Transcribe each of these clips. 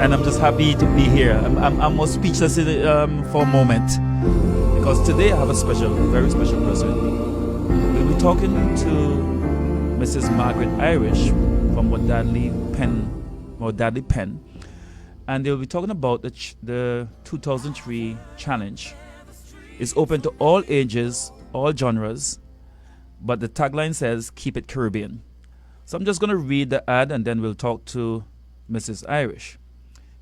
and I'm just happy to be here. I'm almost speechless for a moment because today I have a very special person with me. We'll be talking to Mrs. Margaret Irish from Wadadli Pen, and they'll be talking about the 2003 challenge. It's open to all ages, all genres, but the tagline says, "Keep it Caribbean." So I'm just going to read the ad and then we'll talk to Mrs. Irish.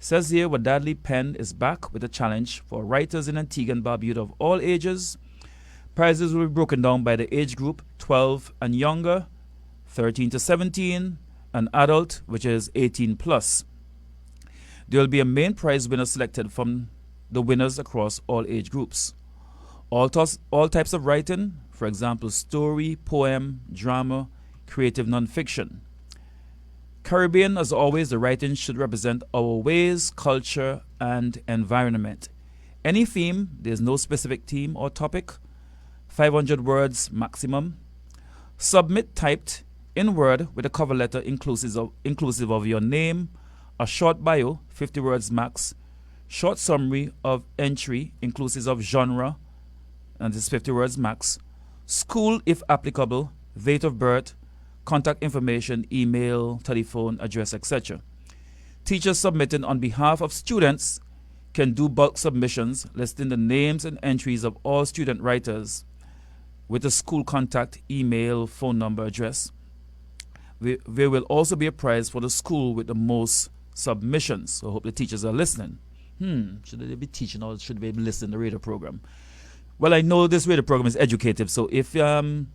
It says here, Wadadli Pen is back with a challenge for writers in Antigua and Barbuda of all ages. Prizes will be broken down by the age group 12 and younger, 13 to 17, and adult, which is 18 plus. There will be a main prize winner selected from the winners across all age groups. All types of writing, for example, story, poem, drama, creative nonfiction. Caribbean, as always, the writing should represent our ways, culture, and environment. Any theme, there's no specific theme or topic, 500 words maximum. Submit typed in Word with a cover letter inclusive of your name, a short bio, 50 words max, short summary of entry inclusive of genre, and this is 50 words max, school if applicable, date of birth, contact information, email, telephone, address, etc. Teachers submitting on behalf of students can do bulk submissions listing the names and entries of all student writers with a school contact, email, phone number, address. There will also be a prize for the school with the most submissions. So I hope the teachers are listening. Should they be teaching or should they be listening to the radio program? Well, I know this radio program is educative, so if you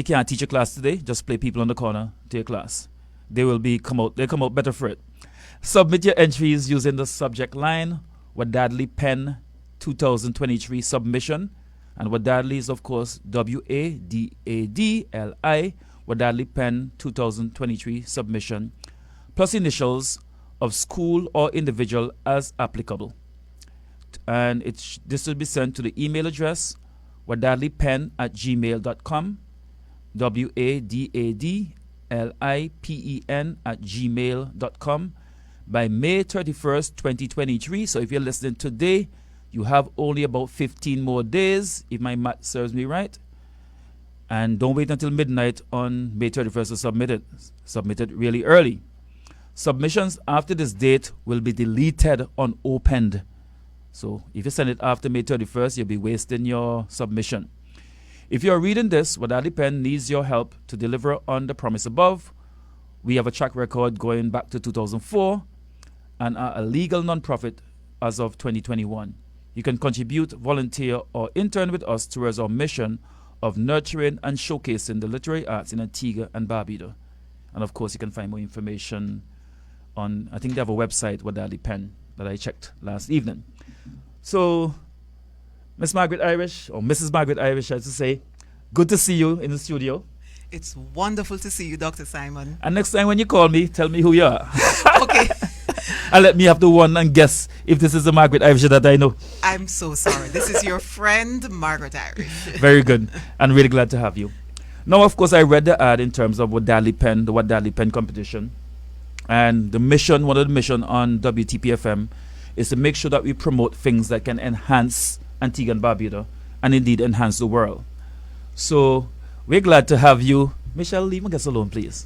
can't teach a class today, just play people on the corner to your class. They'll come out better for it. Submit your entries using the subject line, Wadadli Pen 2023 submission. And Wadadli is, of course, Wadadli, Wadadli Pen 2023 submission, plus initials of school or individual as applicable. And this will be sent to the email address, wadadlipen@gmail.com, wadadlipen@gmail.com by May 31st, 2023. So if you're listening today, you have only about 15 more days, if my math serves me right. And don't wait until midnight on May 31st to submit it. Submit it really early. Submissions after this date will be deleted unopened. So if you send it after May 31st, you'll be wasting your submission. If you're reading this, Wadadli Pen needs your help to deliver on the promise above. We have a track record going back to 2004 and are a legal nonprofit as of 2021. You can contribute, volunteer, or intern with us towards our mission of nurturing and showcasing the literary arts in Antigua and Barbuda. And of course, you can find more information on, I think they have a website, Wadadli Pen, that I checked last evening. So, Miss Margaret Irish, or Mrs. Margaret Irish, as to say, good to see you in the studio. It's wonderful to see you, Dr. Simon. And next time when you call me, tell me who you are. Okay. And let me have to one and guess if this is the Margaret Irish that I know. I'm so sorry. This is your friend, Margaret Irish. Very good. And really glad to have you. Now, of course, I read the ad in terms of Wadadli Pen, the Wadadli Pen competition. And the mission, one of the mission on WTPFM is to make sure that we promote things that can enhance Antigua and Barbuda and indeed enhance the world. So we're glad to have you. Michelle, leave my guest alone, please.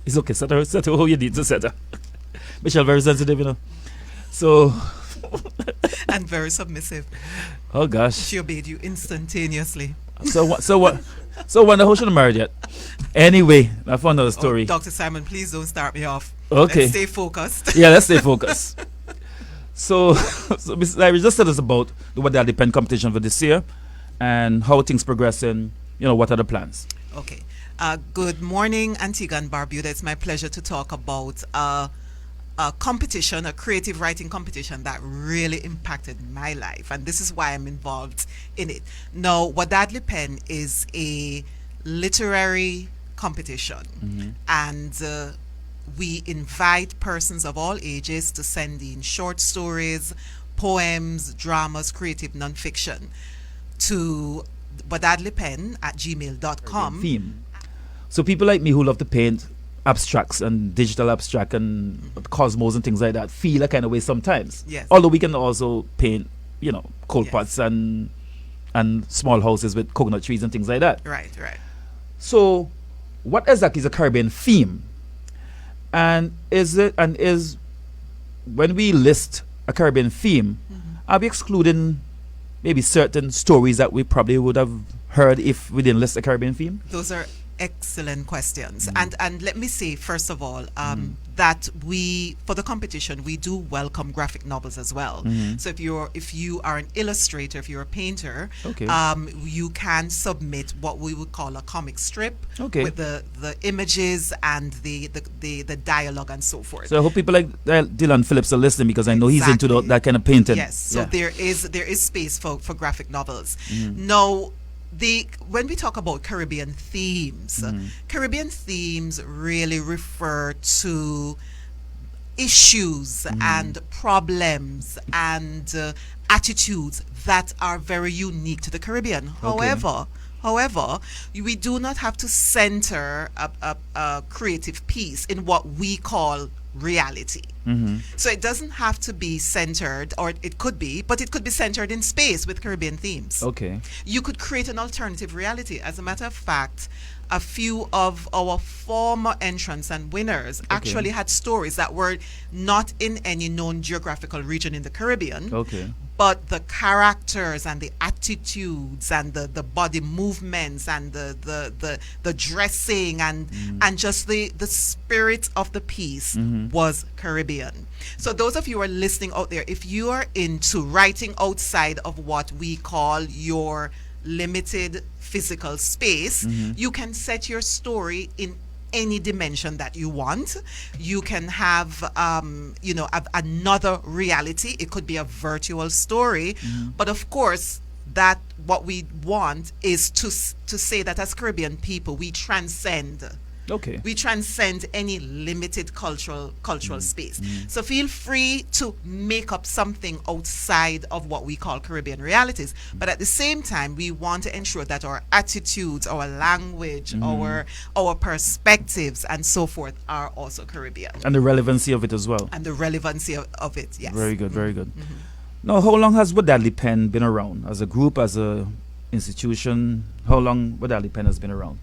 It's okay. Set her who you need to set her. Michelle, very sensitive, you know. So. And very submissive. Oh, gosh. She obeyed you instantaneously. So what? So wonder who should have married yet? Anyway, I found another story. Oh, Dr. Simon, please don't start me off. Okay. Let's stay focused. Yeah, let's stay focused. So Mrs. Irish, just tell us about the Wadadli Pen competition for this year and how things progressing. You know, what are the plans? Okay. Good morning, Antigua and Barbuda. It's my pleasure to talk about a competition, a creative writing competition that really impacted my life, and this is why I'm involved in it. Now, Wadadli Pen is a literary competition, and we invite persons of all ages to send in short stories, poems, dramas, creative nonfiction to wadadlipen@gmail.com. Theme. So people like me who love to paint abstracts and digital abstract and cosmos and things like that feel a kind of way sometimes. Yes. Although we can also paint, cold Yes. pots and small houses with coconut trees and things like that. Right. So, what exactly is a Caribbean theme? And is when we list a Caribbean theme, are we excluding maybe certain stories that we probably would have heard if we didn't list a Caribbean theme? Those are excellent questions. And let me say, first of all, that we, for the competition, we do welcome graphic novels as well. So if you are an illustrator, if you're a painter, Okay. you can submit what we would call a comic strip Okay. with the images and the dialogue and so forth. So I hope people like Dylan Phillips are listening, because I know he's into Exactly. that kind of painting. Yes, so Yeah. there is space for graphic novels. Now, when we talk about Caribbean themes, Caribbean themes really refer to issues and problems and attitudes that are very unique to the Caribbean. However, we do not have to center a creative piece in what we call reality. So it doesn't have to be centered, or it could be, but it could be centered in space with Caribbean themes. Okay. You could create an alternative reality. As a matter of fact, a few of our former entrants and winners actually had stories that were not in any known geographical region in the Caribbean. Okay. But the characters and the attitudes and the body movements and the dressing and just the spirit of the piece was Caribbean. So those of you who are listening out there, if you are into writing outside of what we call your limited physical space, you can set your story in any dimension that you want. You can have another reality. It could be a virtual story, but of course that what we want is to say that as Caribbean people we transcend. Okay. We transcend any limited cultural space. So feel free to make up something outside of what we call Caribbean realities. But at the same time, we want to ensure that our attitudes, our language, our perspectives, and so forth are also Caribbean. And the relevancy of it as well. And the relevancy of it, yes. Very good, very good. Now, how long has Wadadli Pen been around? As a group, as a institution, how long Wadadli Pen has been around?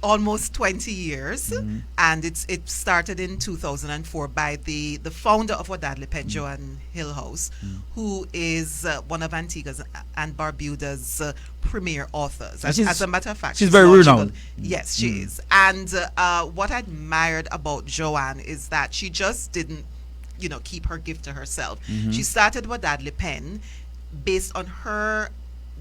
Almost 20 years, and it started in 2004 by the founder of Wadadli Pen, Joanne Hillhouse, who is one of Antigua's and Barbuda's premier authors. As a matter of fact, she's very renowned. Yes, she is. And what I admired about Joanne is that she just didn't, keep her gift to herself. She started Wadadli Pen based on her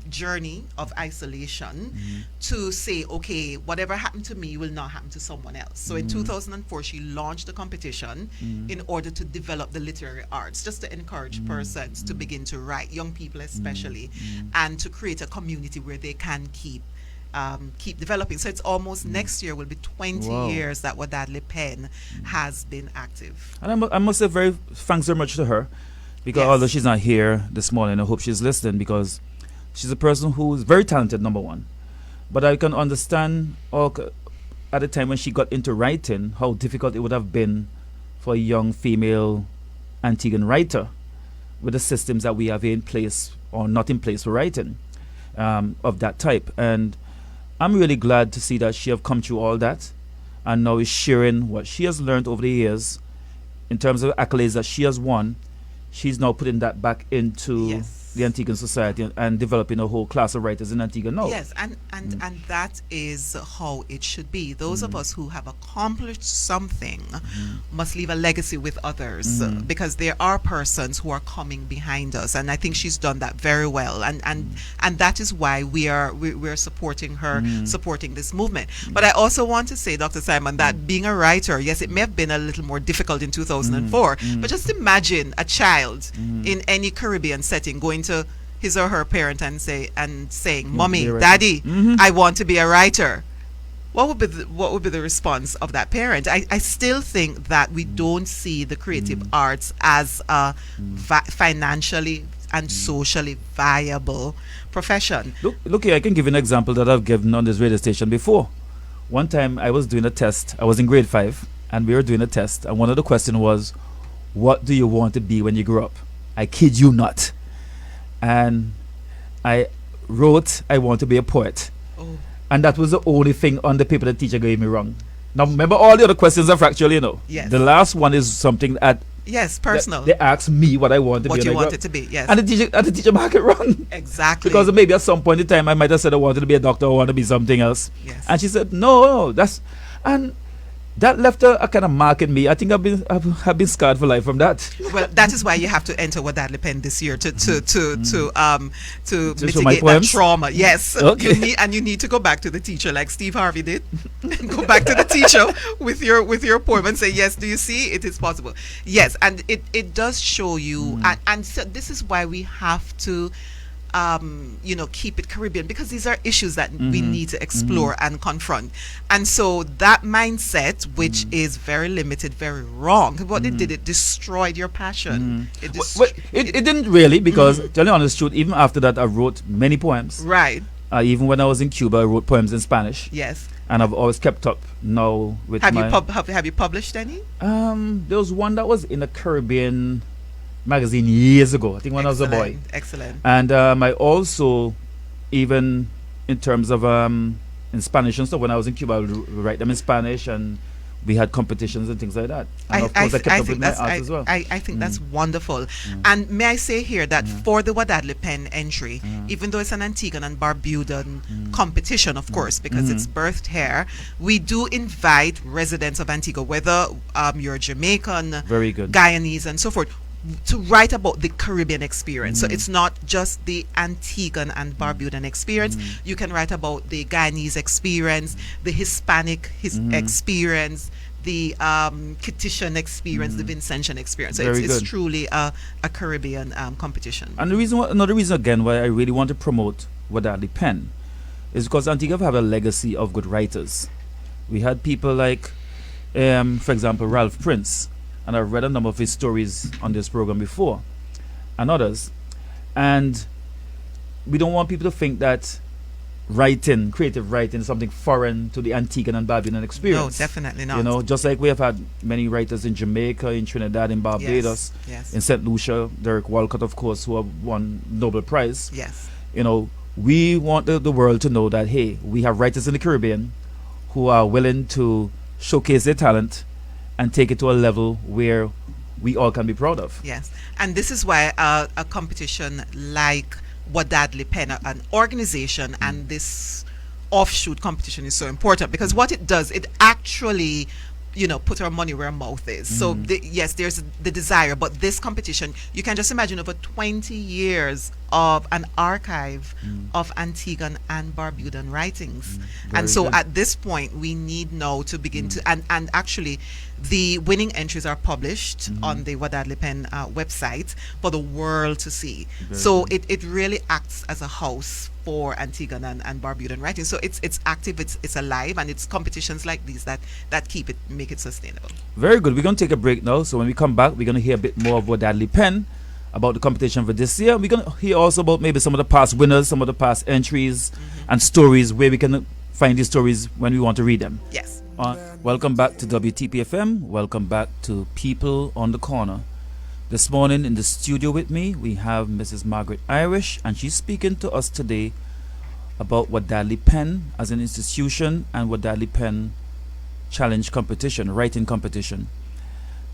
journey of isolation to say, okay, whatever happened to me will not happen to someone else. So in 2004, she launched the competition in order to develop the literary arts, just to encourage persons to begin to write, young people especially, and to create a community where they can keep developing. So it's almost next year will be 20 years that Wadadli Pen has been active. And I must say thanks very much to her, because although she's not here this morning, I hope she's listening, because she's a person who is very talented, number one. But I can understand at the time when she got into writing, how difficult it would have been for a young female Antiguan writer with the systems that we have in place or not in place for writing of that type. And I'm really glad to see that she have come through all that and now is sharing what she has learned over the years in terms of accolades that she has won. She's now putting that back into the Antiguan society and developing a whole class of writers in Antigua now. Yes, and that is how it should be. Those of us who have accomplished something must leave a legacy with others, because there are persons who are coming behind us, and I think she's done that very well, and that is why we're supporting her, supporting this movement. But I also want to say, Dr. Simon, that being a writer, yes, it may have been a little more difficult in 2004, but just imagine a child in any Caribbean setting going to his or her parent and saying, "Mommy, Daddy, I want to be a writer." What would be the response of that parent? I still think that we don't see the creative arts as a financially and socially viable profession. Look here, I can give you an example that I've given on this radio station before. one time I was doing a test. I was in grade 5, and we were doing a test, and one of the questions was, what do you want to be when you grow up? I kid you not. And I wrote, I want to be a poet. Oh. And that was the only thing on the paper the teacher gave me wrong. Now, remember, all the other questions are factual, you know. Yes. The last one is something that Yes, personal. they asked me what I want to What be. you and I want got- it to be, yes. And the teacher marked it wrong. Exactly. Because maybe at some point in time I might have said I wanted to be a doctor or want to be something else. Yes. And she said, no, that's, and that left a kind of mark in me. I think I've been scarred for life from that. Well, that is why you have to enter Wadadli Pen this year to show mitigate my that poems? trauma. Yes, Okay. you need to go back to the teacher like Steve Harvey did. Go back to the teacher with your poem and say, yes, do you see it is possible? Yes, and it does show you, and so this is why we have to keep it Caribbean, because these are issues that we need to explore and confront. And so that mindset, which is very limited, very wrong, what it did, it destroyed your passion. It didn't really, because tell you the honest truth, even after that I wrote many poems. Right. Even when I was in Cuba, I wrote poems in Spanish. Yes. And I've always kept up now with Have my... have you published any? There was one that was in a Caribbean magazine years ago, I think when I was a boy. Excellent. And I also, even in terms of in Spanish and stuff, when I was in Cuba, I would write them in Spanish, and we had competitions and things like that. And of course, I kept up with my art as well. I think that's wonderful. And may I say here that for the Wadadli Pen entry, even though it's an Antiguan and Barbudan competition, of course, because it's birthed here, we do invite residents of Antigua, whether you're Jamaican, Very good. Guyanese, and so forth, to write about the Caribbean experience. So it's not just the Antiguan and Barbudan experience. You can write about the Guyanese experience, the Hispanic experience, the Kittian experience, the Vincentian experience. So Very it's good. truly a Caribbean competition. And another reason again why I really want to promote Wadadli Pen is because Antigua have a legacy of good writers. We had people like, for example, Ralph Prince, and I've read a number of his stories on this program before, and others. And we don't want people to think that writing, creative writing, is something foreign to the Antiguan and Barbudan experience. No, definitely not. You know, just like we have had many writers in Jamaica, in Trinidad, in Barbados, Yes. in St. Lucia, Derek Walcott, of course, who have won Nobel Prize. Yes. You know, we want the world to know that, hey, we have writers in the Caribbean who are willing to showcase their talent and take it to a level where we all can be proud of. Yes, and this is why a competition like Wadadli Pen, an organization, and this offshoot competition is so important, because what it does, it actually put our money where our mouth is. So yes, there's the desire, but this competition, you can just imagine over 20 years of an archive of Antiguan and Barbudan writings. And so good. at this point, we need now to begin to, and actually the winning entries are published on the Wadadli Pen website for the world to see. So it really acts as a house for Antiguan and Barbudan writing. So it's active, it's alive, and it's competitions like these that make it sustainable. Very good. We're going to take a break now. So when we come back, we're going to hear a bit more of Wadadli Pen, about the competition for this year. We're going to hear also about maybe some of the past winners, some of the past entries and stories, where we can find these stories when we want to read them. Yes. Welcome back to WTPFM. Welcome back to People on the Corner. This morning in the studio with me, we have Mrs. Margaret Irish, and she's speaking to us today about Wadadli Pen as an institution and Wadadli Pen challenge competition, writing competition.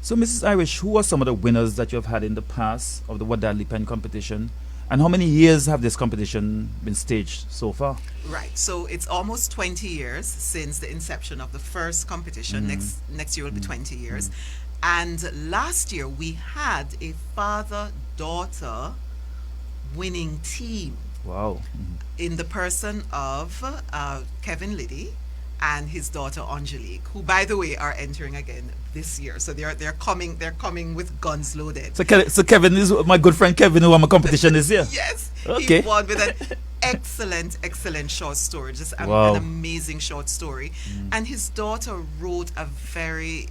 So, Mrs. Irish, who are some of the winners that you have had in the past of the Wadadli Pen competition? And how many years have this competition been staged so far? Right. So it's almost 20 years since the inception of the first competition. Next year will be 20 years. And last year we had a father-daughter winning team. Wow. In the person of Kevin Liddy and his daughter Angelique, who, by the way, are entering again this year. So they're coming with guns loaded. So Kevin is my good friend Kevin, who won a competition this year. Yes, Okay. He won with an excellent short story, just Wow. an amazing short story. And his daughter wrote a very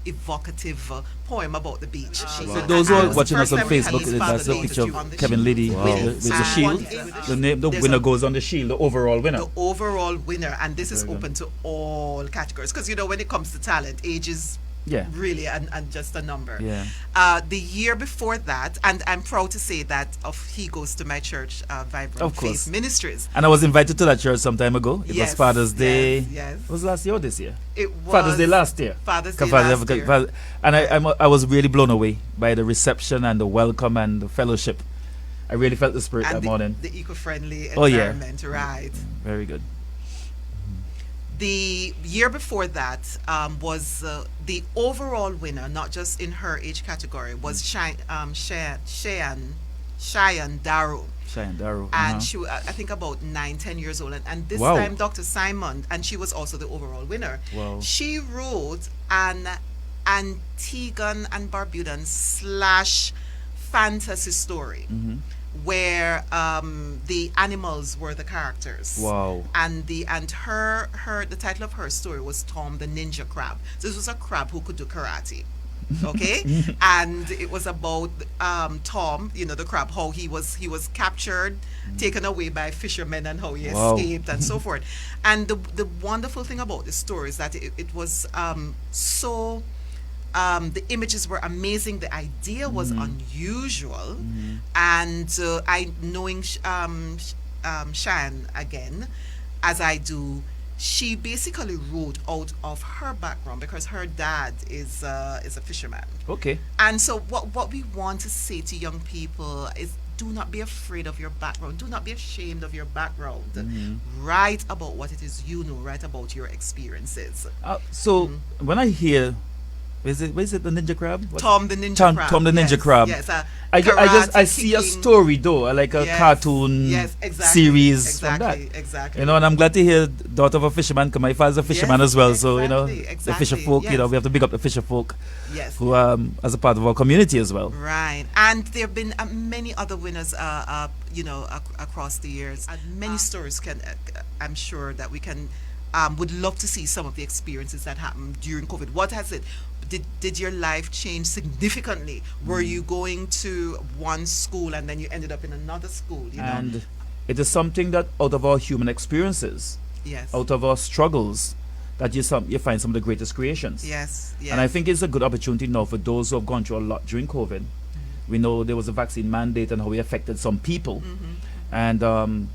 evocative poem about the beach. So those who And are it was the watching us first on time we had Facebook, this that's a family picture on of the Kevin shield. Liddy Wow. with the And shield. The there's winner a- goes on the shield, the overall winner. the overall winner, and this is Very good. open to all categories, because when it comes to talent, age is Yeah. really and just a number. Yeah. The year before that, and I'm proud to say that he goes to my church, Vibrant Of course. Faith Ministries. And I was invited to that church some time ago. It was Yes, Father's Day. yes. Was it last year or this year? It was Father's Day last year. Father's Day Father- last year. Father- And I was really blown away by the reception and the welcome and the fellowship. I really felt the spirit And that morning. the eco-friendly Oh, yeah. environment, right? Very good. The year before that was the overall winner, not just in her age category, was Cheyenne Darrow. Cheyenne Darrow. And she, I think, about 9, 10 years old. And this Wow. time, Dr. Simon, and she was also the overall winner. Wow. She wrote an Antiguan and Barbudan / fantasy story where the animals were the characters. Wow. And the title of her story was Tom the Ninja Crab. So this was a crab who could do karate. Okay. And it was about Tom, the crab, how he was captured, taken away by fishermen, and how he Wow. escaped and so forth. And the wonderful thing about this story is that it was so the images were amazing, the idea was unusual, and I knowing Shan again as I do, she basically wrote out of her background because her dad is a fisherman. Okay. And so what we want to say to young people is, do not be afraid of your background. Do not be ashamed of your background. Write about what it is write about your experiences. So when I hear, is it the Ninja Crab? What? Tom the Ninja Crab. Tom the Ninja Yes, Crab. Yes. I see a story though, like a Yes, cartoon yes, exactly, series from that. Exactly. And I'm glad to hear daughter of a fisherman, because my father's a fisherman Yes, as well. So exactly, the fisher folk, yes. we have to big up the fisher folk Yes. who as a part of our community as well. Right, and there have been many other winners, across the years. And many stories I'm sure that we can, would love to see some of the experiences that happened during COVID. What has it? Did your life change significantly? Were you going to one school and then you ended up in another school? And it is something that out of our human experiences, Yes. out of our struggles, that you find some of the greatest creations. Yes. Yes. And I think it's a good opportunity now for those who have gone through a lot during COVID. We know there was a vaccine mandate and how it affected some people. And,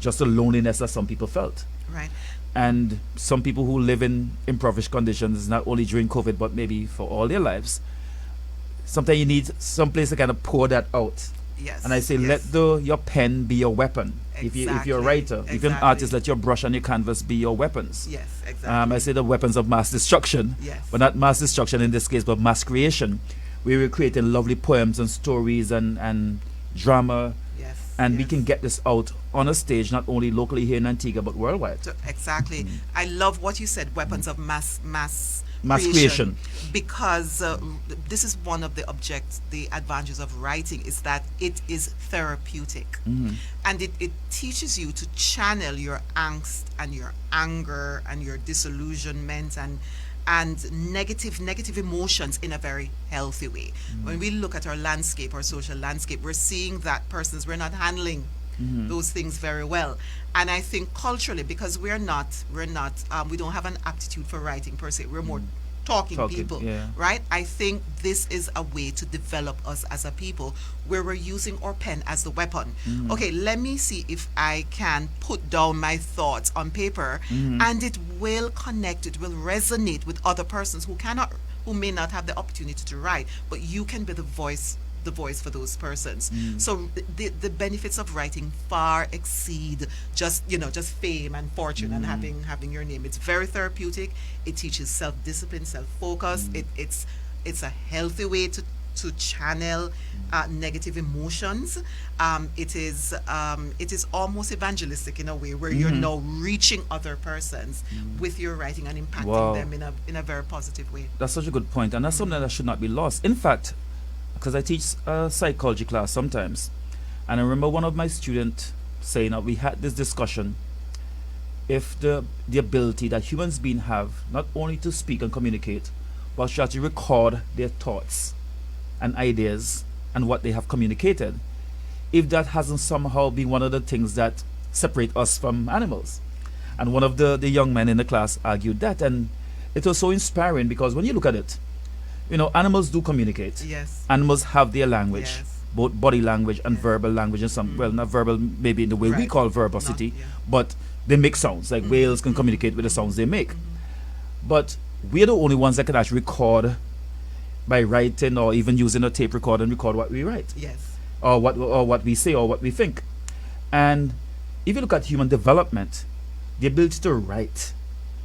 just the loneliness that some people felt. Right. And some people who live in impoverished conditions, not only during COVID, but maybe for all their lives. Sometimes you need some place to kind of pour that out. Yes. And I say, yes. let your pen be your weapon. If you're a Exactly, writer, if you're an exactly. artist, let your brush and your canvas be your weapons. Yes. Exactly. I say the weapons of mass destruction, Yes. but not mass destruction in this case, but mass creation. We were creating lovely poems and stories and drama, Yes. and we yes. can get this out on a stage, not only locally here in Antigua, but worldwide. Exactly. I love what you said, weapons of mass creation. Because this is one of the advantages of writing, is that it is therapeutic. And it teaches you to channel your angst and your anger and your disillusionment and negative emotions in a very healthy way. When we look at our landscape, our social landscape, we're seeing that we're not handling those things very well. And I think culturally, because we don't have an aptitude for writing per se, we're more talking people, yeah. right? I think this is a way to develop us as a people, where we're using our pen as the weapon. Okay, let me see if I can put down my thoughts on paper, and it will connect, it will resonate with other persons who may not have the opportunity to write, but you can be the voice for those persons. So the benefits of writing far exceed just fame and fortune and having your name. It's very therapeutic. It teaches self-discipline, self-focus. It's a healthy way to channel negative emotions. It is almost evangelistic in a way, where you're now reaching other persons with your writing and impacting them in a very positive way. That's such a good point, and that's something that should not be lost. In fact, because I teach a psychology class sometimes, And I remember one of my students saying that we had this discussion if the ability that humans being have not only to speak and communicate, but to actually record their thoughts and ideas and what they have communicated, if that hasn't somehow been one of the things that separate us from animals. And one of the young men in the class argued that, and it was so inspiring because when you look at it, animals do communicate. Yes. Animals have their language, Yes. both body language and Yes. verbal language, and some, well, not verbal maybe in the way we Right. call verbosity, Not- yeah. but they make sounds. Like whales can communicate with the sounds they make. But we're the only ones that can actually record by writing or even using a tape recorder and record what we write, Yes. or what we say or what we think. And if you look at human development, the ability to write,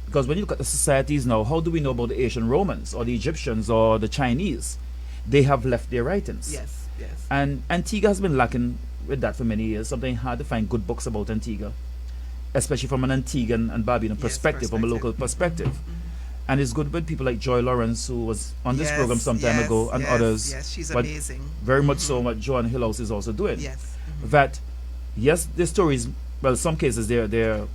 because when you look at the societies now, how do we know about the ancient Romans or the Egyptians or the Chinese? They have left their writings. Yes. Yes. And Antigua has been lacking with that for many years. Something hard to find good books about Antigua, especially from an Antiguan and Barbadian Yes, perspective, from a local perspective. And it's good with people like Joy Lawrence, who was on this Yes, program some time yes, ago, and yes, others. Yes, she's but amazing. very much so what Joan Hillhouse is also doing. Yes. That, yes, the stories, well, some cases they're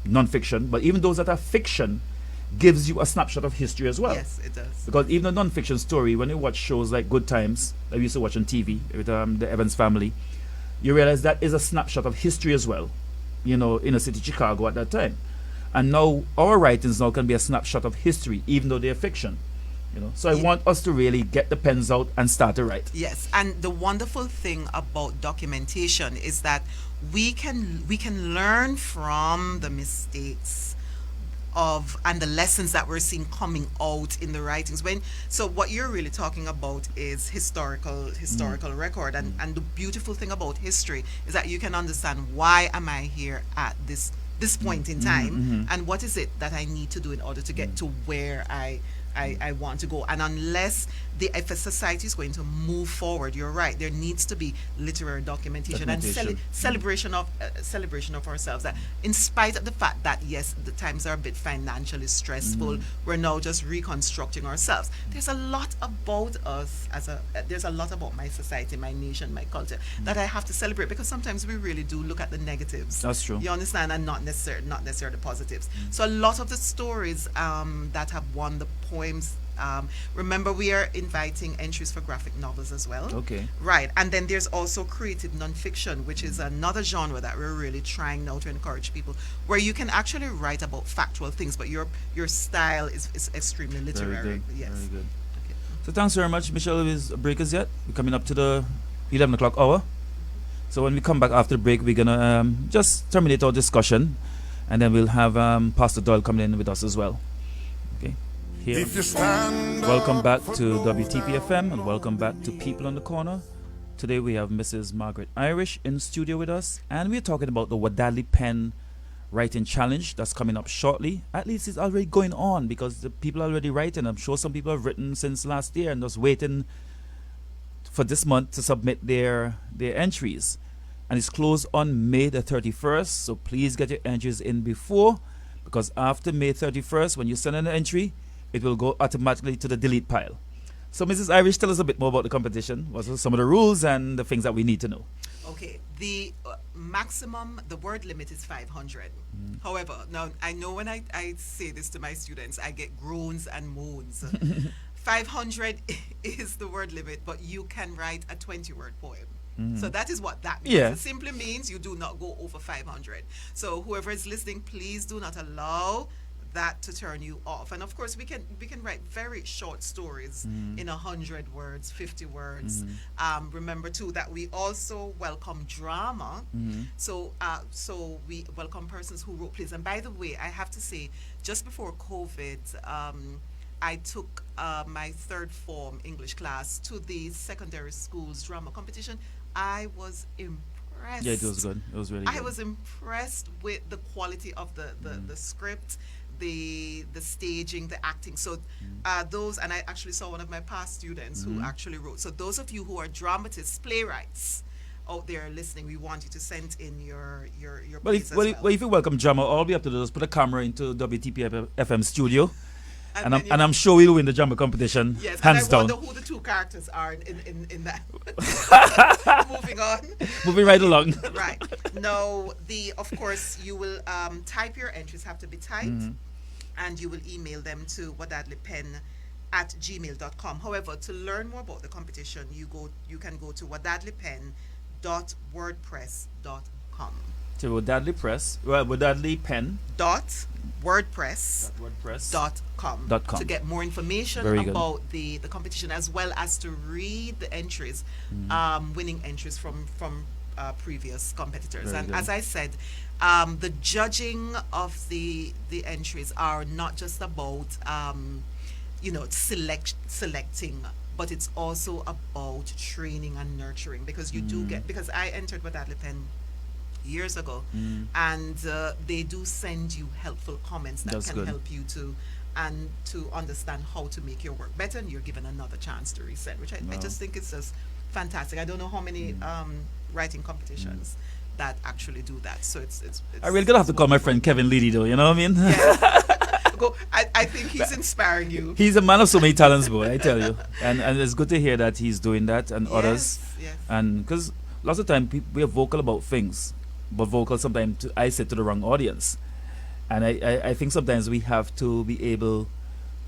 non-fiction, but even those that are fiction gives you a snapshot of history as well. Yes, it does. Because even a non-fiction story, when you watch shows like Good Times that we used to watch on TV with the Evans family, you realize that is a snapshot of history as well, inner city Chicago at that time. And now our writings now can be a snapshot of history, even though they're fiction. So I want us to really get the pens out and start to write. Yes, and the wonderful thing about documentation is that we can learn from the mistakes of and the lessons that we're seeing coming out in the writings. So what you're really talking about is historical record, and the beautiful thing about history is that you can understand, why am I here at this point in time, and what is it that I need to do in order to get to where I want to go. And unless if a society is going to move forward, you're right, there needs to be literary documentation and celebration of ourselves. That in spite of the fact that yes, the times are a bit financially stressful, we're now just reconstructing ourselves. There's a lot about us there's a lot about my society, my nation, my culture that I have to celebrate, because sometimes we really do look at the negatives. That's true. You understand, and not necessarily the positives. So a lot of the stories that have won the poems. Remember, we are inviting entries for graphic novels as well. Okay. Right. And then there's also creative nonfiction, which is another genre that we're really trying now to encourage people, where you can actually write about factual things, but your style is extremely literary. Very good. Yes. Very good. Okay. So thanks very much, Michelle. Is breakers yet? We're coming up to the 11 o'clock hour. So when we come back after the break, we're gonna just terminate our discussion, and then we'll have Pastor Doyle coming in with us as well. Okay. Here. Welcome back to WTPFM, and welcome back to People on the Corner. Today we have Mrs. Margaret Irish in studio with us, and we're talking about the Wadadli Pen writing challenge that's coming up shortly. At least it's already going on, because the people are already writing. I'm sure some people have written since last year and just waiting for this month to submit their entries. And it's closed on May the 31st, so please get your entries in before, because after May 31st, when you send an entry, it will go automatically to the delete pile. So Mrs. Irish, tell us a bit more about the competition. What are some of the rules and the things that we need to know? Okay, the maximum, the word limit is 500. However, now I know when I say this to my students, I get groans and moans. 500 is the word limit, but you can write a 20-word poem. So that is what that means. Yeah. It simply means you do not go over 500. So whoever is listening, please do not allow that to turn you off. And of course, we can write very short stories in 100 words, 50 words. Remember too that we also welcome drama. So we welcome persons who wrote plays. And by the way, I have to say, just before COVID, I took my third form English class to the secondary school's drama competition. I was impressed. Yeah, it was good. It was really good. I was impressed with the quality of the script, the staging, the acting. So those, and I actually saw one of my past students who actually wrote. So those of you who are dramatists, playwrights out there listening, we want you to send in your Well, plays if you welcome drama, all we have to do is put a camera into WTP FM studio, And I'm sure we'll win the drama competition, yes, hands and I down. wonder who the two characters are in that. Moving on. Moving right along. Right. No, of course, you will type your entries, have to be typed, and you will email them to wadadlipen@gmail.com. However, to learn more about the competition, you can go to wadadlipen.wordpress.com. To Wadadli Pen. .wordpress.com to get more information about the competition, as well as to read the entries, winning entries from previous competitors. Very and good. as I said, the judging of the entries are not just about selecting, but it's also about training and nurturing, because you do get, because I entered Wadadli Pen years ago, and they do send you helpful comments that can help you to understand how to make your work better, and you're given another chance to resend, which I just think it's just fantastic. I don't know how many writing competitions that actually do that, so it's I really gonna have to call my friend Kevin Leedy though, you know what I mean? Yes. I think he's inspiring you. He's a man of so many talents, boy, I tell you. And it's good to hear that he's doing that, and others. Yes. And because lots of time we are vocal about things, but vocal sometimes I say to the wrong audience. And I think sometimes we have to be able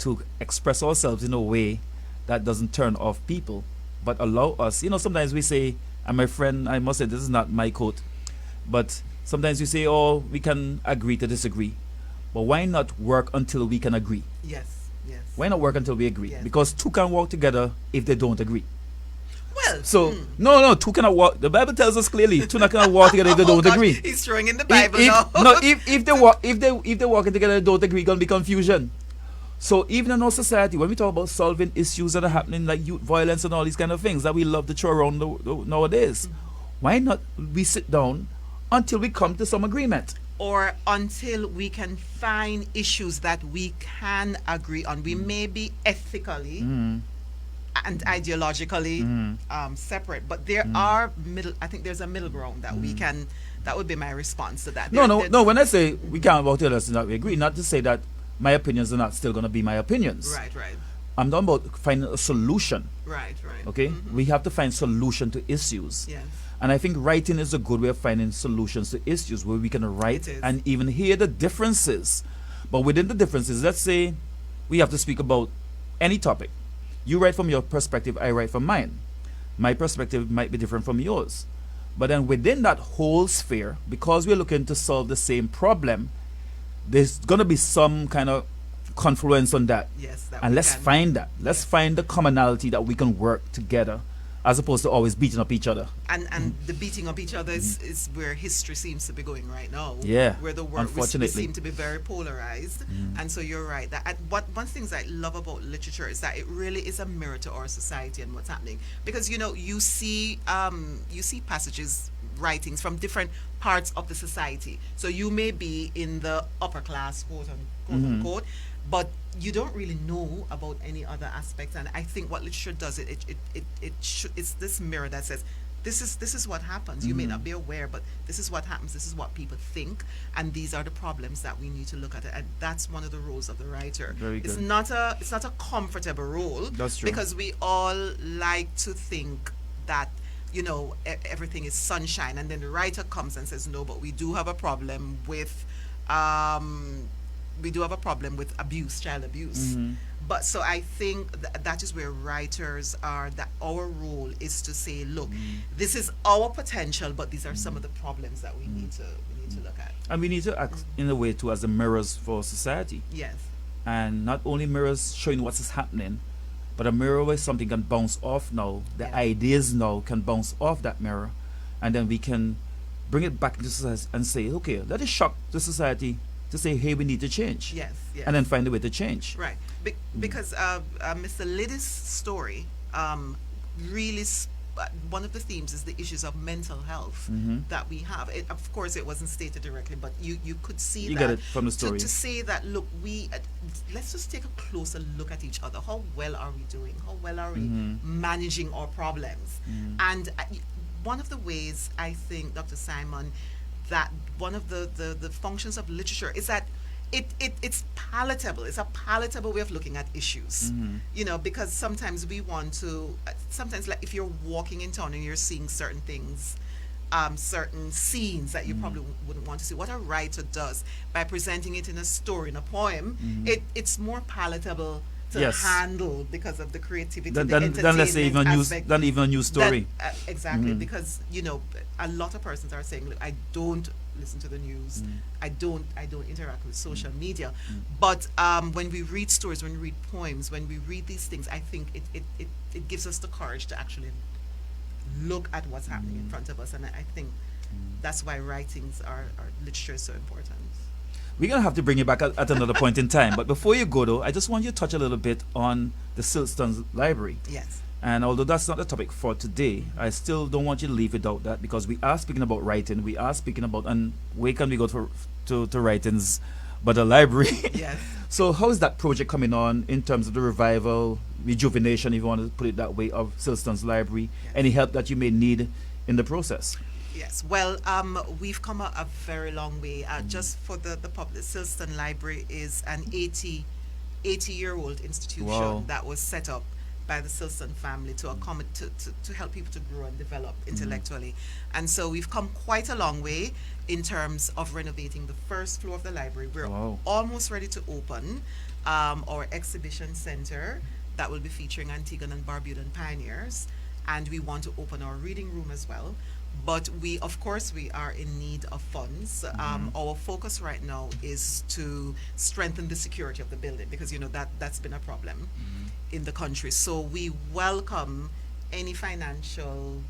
to express ourselves in a way that doesn't turn off people, but allow us. Sometimes we say, and my friend, I must say this is not my quote, but sometimes we say, oh, we can agree to disagree. But why not work until we can agree? Yes. Why not work until we agree? Yes. Because two can walk together if they don't agree. Well, so no, two cannot walk. The Bible tells us clearly, two cannot walk together if they don't agree. He's throwing in the Bible now. If they walking together and don't agree, gonna be confusion. So even in our society, when we talk about solving issues that are happening, like youth violence and all these kind of things that we love to throw around nowadays, why not we sit down until we come to some agreement? Or until we can find issues that we can agree on. We may be ethically and ideologically separate, but there are I think there's a middle ground that we can. That would be my response to that. No. When I say we can't vote together, so that we agree, not to say that my opinions are not still going to be my opinions. Right. I'm talking about finding a solution. Right. Okay, we have to find solution to issues. Yes. And I think writing is a good way of finding solutions to issues, where we can write and even hear the differences. But within the differences, let's say we have to speak about any topic. You write from your perspective, I write from mine. My perspective might be different from yours. But then within that whole sphere, because we're looking to solve the same problem, there's going to be some kind of confluence on that. Yes. And let's find that. Let's find the commonality that we can work together, as opposed to always beating up each other. And the beating up each other is where history seems to be going right now. Yeah. Where the world unfortunately we seem to be very polarized. And so you're right. That one of the things I love about literature is that it really is a mirror to our society and what's happening. Because you see passages, writings from different parts of the society. So you may be in the upper class, quote unquote, but you don't really know about any other aspects. And I think what literature does, it's this mirror that says, this is what happens. You may not be aware, but this is what happens. This is what people think, and these are the problems that we need to look at. And that's one of the roles of the writer. Very good. It's not a comfortable role. That's true. Because we all like to think that everything is sunshine, and then the writer comes and says, no, but we do have a problem with abuse, child abuse. But so I think that is where writers are, that our role is to say, look, this is our potential, but these are some of the problems that we need to look at. And we need to act in a way too as the mirrors for society. Yes. And not only mirrors showing what is happening, but a mirror where something can bounce off now. The ideas now can bounce off that mirror, and then we can bring it back into society and say, okay, let us shock the society to say, hey, we need to change. Yes. And then find a way to change. Right. Because Mr. Liddy's story really, one of the themes is the issues of mental health that we have. Of course, it wasn't stated directly, but you could see that. You get it from the story. To say that, look, let's just take a closer look at each other. How well are we doing? How well are we managing our problems? And one of the ways, I think, Dr. Simon, that one of the functions of literature is that it's palatable. It's a palatable way of looking at issues. You know, because sometimes we want to. Sometimes, like if you're walking in town and you're seeing certain things, certain scenes that you probably wouldn't want to see. What a writer does by presenting it in a story, in a poem, it's more palatable to Yes. handle because of the creativity, Then, the then let's say even a entertainment news, aspect. than even a news story. Exactly, because you know a lot of persons are saying, look, I don't listen to the news, I don't interact with social media, but when we read stories, when we read poems, when we read these things, I think it gives us the courage to actually look at what's happening in front of us, and I think that's why writings are literature is so important. We're going to have to bring you back at another point in time. But before you go, though, I just want you to touch a little bit on the Silston's Library. Yes. And although that's not the topic for today, I still don't want you to leave without that, because we are speaking about writing. We are speaking about, and where can we go to writings but a library? Yes. So how is that project coming on in terms of the revival, rejuvenation, if you want to put it that way, of Silston's Library? Yes. Any help that you may need in the process? Yes, well, we've come a very long way. Just for the public, Silston Library is an 80-year-old institution Wow. that was set up by the Silston family to accommodate to help people to grow and develop intellectually. And so we've come quite a long way in terms of renovating the first floor of the library. We're Wow. almost ready to open our exhibition center that will be featuring Antiguan and Barbudan pioneers, and we want to open our reading room as well. But of course, we are in need of funds. Our focus right now is to strengthen the security of the building, because you know that's been a problem in the country. So we welcome any financial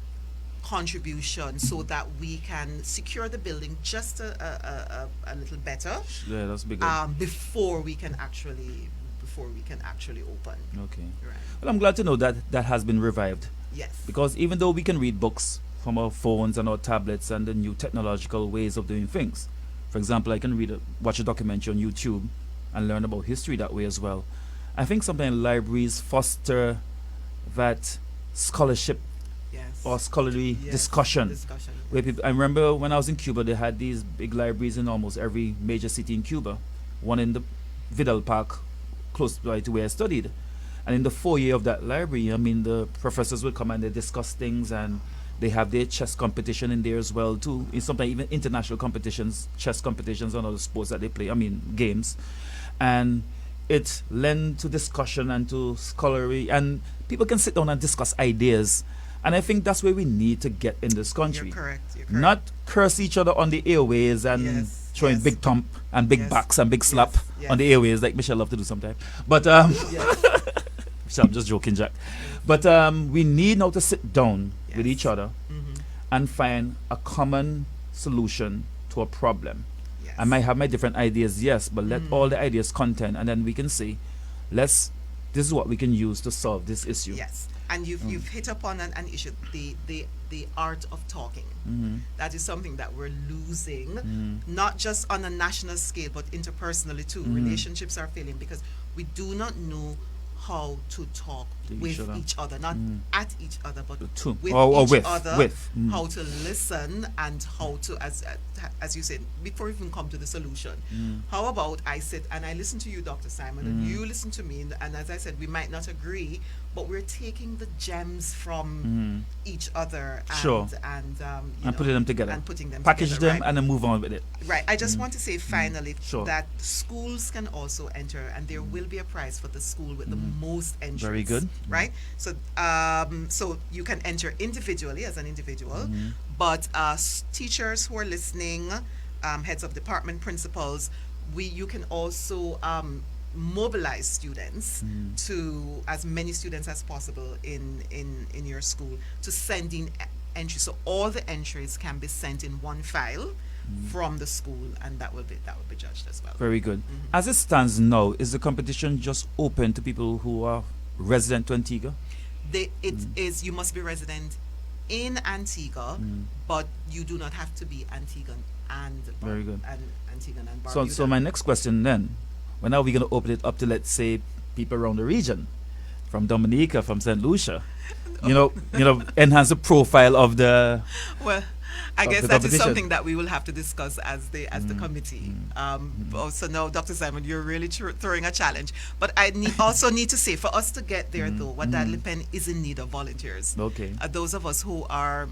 contribution so that we can secure the building just a little better Yeah, that's big. before we can actually open. Okay. Right. Well, I'm glad to know that that has been revived, Yes. because even though we can read books from our phones and our tablets and the new technological ways of doing things, for example, I can watch a documentary on YouTube and learn about history that way as well. I think sometimes libraries foster that scholarship Yes. or scholarly Yes, discussion. Discussion. Where people, I remember when I was in Cuba, they had these big libraries in almost every major city in Cuba. One in the Vidal Park, close by to where I studied. And in the foyer of that library, I mean, the professors would come and they discuss things, and they have their chess competition in there as well too. It's sometimes even international competitions, chess competitions and other sports that they play, I mean games. And it lends to discussion and to scholarly, and people can sit down and discuss ideas. And I think that's where we need to get in this country. You're correct. Not curse each other on the airways and Yes, showing yes. big thump and big Yes, backs and big slap yes. on the airways like Michelle love to do sometimes. But Yes. so I'm just joking, Jack. But we need now to sit down with Yes. each other and find a common solution to a problem. Yes. I might have my different ideas, yes, but let all the ideas contend, and then we can say, this is what we can use to solve this issue. Yes, and you've hit upon an issue, the art of talking. That is something that we're losing, not just on a national scale, but interpersonally too. Relationships are failing because we do not know how to talk To each with other. each other, not at each other, but To. with Or each with. other. With. How to listen and how to, as you said, before we even come to the solution. How about I sit and I listen to you, Dr. Simon, and you listen to me, and as I said, we might not agree, but we're taking the gems from each other and Sure. and And putting them together. and putting them Package together, them right? and then move on with it. Right. I just want to say finally Sure. that schools can also enter, and there will be a prize for the school with the most entries. Very good. Right. So, so you can enter individually as an individual, but teachers who are listening, heads of department, principals, you can also mobilize students to as many students as possible in your school to send in entries. So all the entries can be sent in one file from the school, and that will be judged as well. Very good. As it stands now, is the competition just open to people who are resident to Antigua? It is. You must be resident in Antigua, but you do not have to be Antiguan and Very good. and Antiguan and So Barbuda. my next question then, when are we going to open it up to, let's say, people around the region, from Dominica, from St. Lucia, enhance the profile of the Well, I of guess the that is competition. something that we will have to discuss as the committee. So now, Dr. Simon, you're really throwing a challenge. But also need to say, for us to get there, though, Wadadli Pen is in need of volunteers. Okay. Those of us who are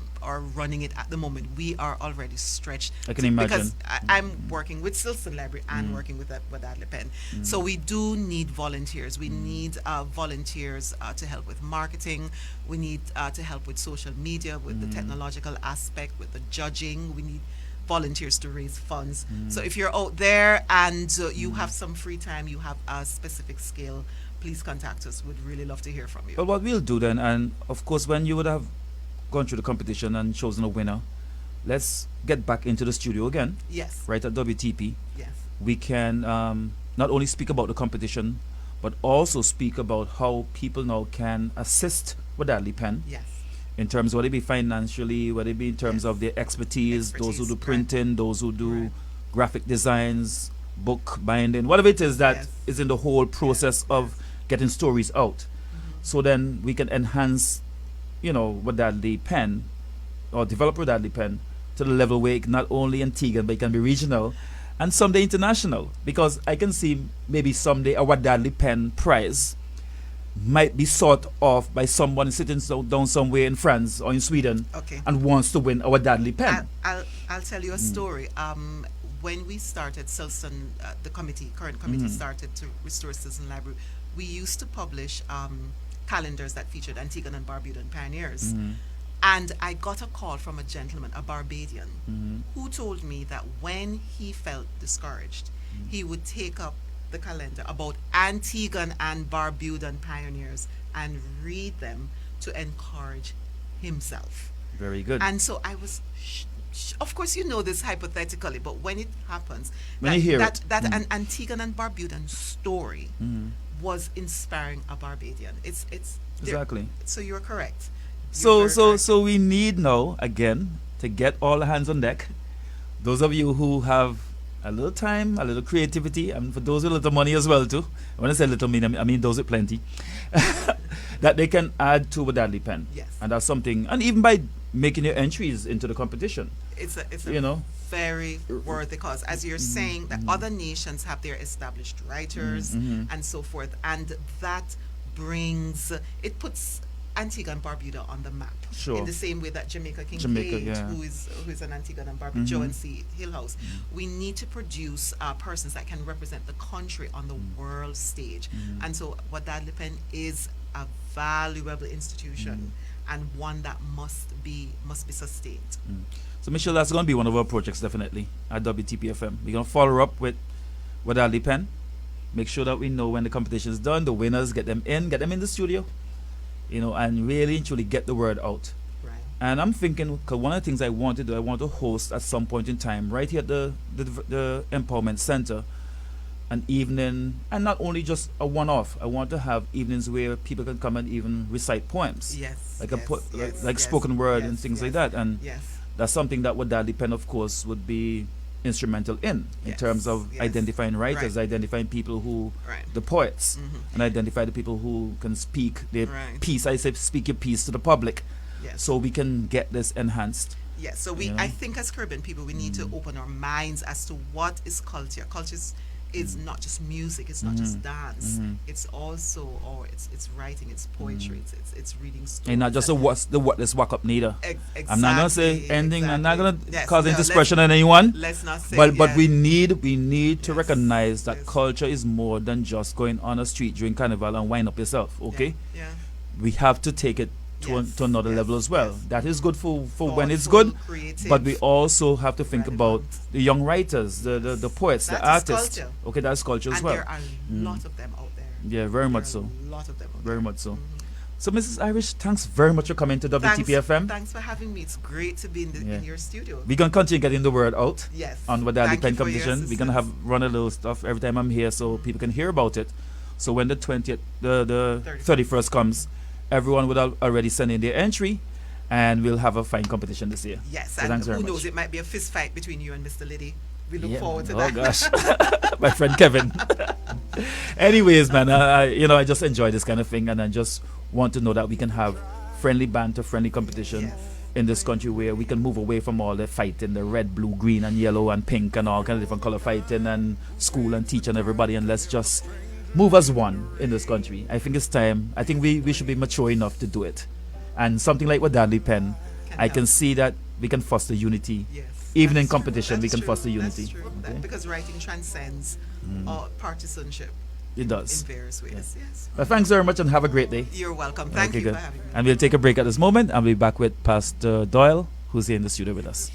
running it at the moment, we are already stretched. I can imagine. Because I'm working with Silson Library and working with Wadadli Pen. So we do need volunteers. We need volunteers to help with marketing. We need to help with social media, with the technological aspect, with the judging. We need volunteers to raise funds. So if you're out there and you have some free time, you have a specific skill, please contact us. We'd really love to hear from you. Well, what we'll do then, and of course, when you would have gone through the competition and chosen a winner, let's get back into the studio again. Yes. Right at WTP. Yes. We can not only speak about the competition, but also speak about how people now can assist Wadadli Pen. Yes. In terms, whether it be financially, whether it be in terms of their expertise, those who do printing, those who do graphic designs, book binding, whatever it is that is in the whole process of getting stories out. So then we can enhance, Wadadli Pen, or develop Wadadli Pen to the level where it can not only Antiguan, but it can be regional and someday international. Because I can see maybe someday a Wadadli Pen prize might be sought of by someone sitting down somewhere in France or in Sweden and wants to win a Wadadli Pen. I'll tell you a story. When we started Silson, the current committee started to restore Silson Library, we used to publish calendars that featured Antiguan and Barbudan pioneers. And I got a call from a gentleman, a Barbadian, who told me that when he felt discouraged, he would take up the calendar about Antiguan and Barbudan pioneers and read them to encourage himself. Very good. And so I was, of course, you know this hypothetically, but when it happens, when you hear that an Antiguan and Barbudan story was inspiring a Barbadian. It's exactly. So you're correct. So we need now again to get all hands on deck. Those of you who have a little time, a little creativity, and for those with a little money as well too. When I say little, I mean those with plenty. That they can add to Wadadli Pen. Yes. And that's something. And even by making your entries into the competition, it's a very worthy cause. As you're saying, that other nations have their established writers and so forth, and that puts Antigua and Barbuda on the map. Sure. In the same way that Jamaica Kincaid, who is an Antigua and Barbuda, Joe and C. Hillhouse, we need to produce persons that can represent the country on the world stage. And so Wadadli Pen is a valuable institution and one that must be sustained. So Michelle, that's going to be one of our projects definitely at WTPFM. We're going to follow up with Wadadli Pen, make sure that we know when the competition is done, the winners, get them in the studio, and really and truly get the word out. Right. And I'm thinking, because one of the things I want to do, I want to host at some point in time, right here at the Empowerment Center, an evening, and not only just a one-off. I want to have evenings where people can come and even recite poems. Yes. Like spoken word and things like that. And yes. that's something that Wadadli Pen, of course, would be instrumental in terms of identifying writers, identifying people who, the poets, and identify the people who can speak their piece. I say speak your piece to the public, so we can get this enhanced. Yes, so I think as Caribbean people, we need to open our minds as to what is culture. Culture is not just music, it's not just dance, it's also it's writing, it's poetry, it's reading stories. And not just this walk up neither. Exactly, I'm not gonna say anything, I'm not gonna cause indiscretion on let's anyone. Let's not say but we need to recognize that culture is more than just going on a street during carnival and wind up yourself, okay? Yeah. We have to take it to another level as well. That is good for when it's thoughtful, good, creative, but we also have to think about the young writers, the poets, that the artists. Culture. Okay, that's culture as well. And there are a lot of them out there. Yeah, very much so. A lot of them out Very there. much so. So, Mrs. Irish, thanks very much for coming to WTPFM. Thanks for having me. It's great to be in your studio. We're going to continue getting the word out on Wadadli Thank Pen you for your competition. We're going to run a little stuff every time I'm here so people can hear about it. So when the 20th, the 31st comes, everyone would already send in their entry, and we'll have a fine competition this year. Yes, so and who knows, it might be a fist fight between you and Mr. Liddy. We look forward to that. Oh gosh, my friend Kevin. Anyways, man, I just enjoy this kind of thing, and I just want to know that we can have friendly banter, friendly competition. Yes. in this country where we can move away from all the fighting, the red, blue, green, and yellow, and pink, and all kind of different color fighting, and school and teach and everybody, and let's just move as one in this country. I think it's time. I think we should be mature enough to do it. And something like Wadadli Pen, I can see that we can foster unity. Yes, Even in that's true. competition, we That's can true. foster unity. That's true. Okay? Because writing transcends partisanship It in does. various ways. Yes. But thanks very much and have a great day. You're welcome. Thank Okay, you good. for having me. And we'll take a break at this moment and we'll be back with Pastor Doyle, who's here in the studio with us.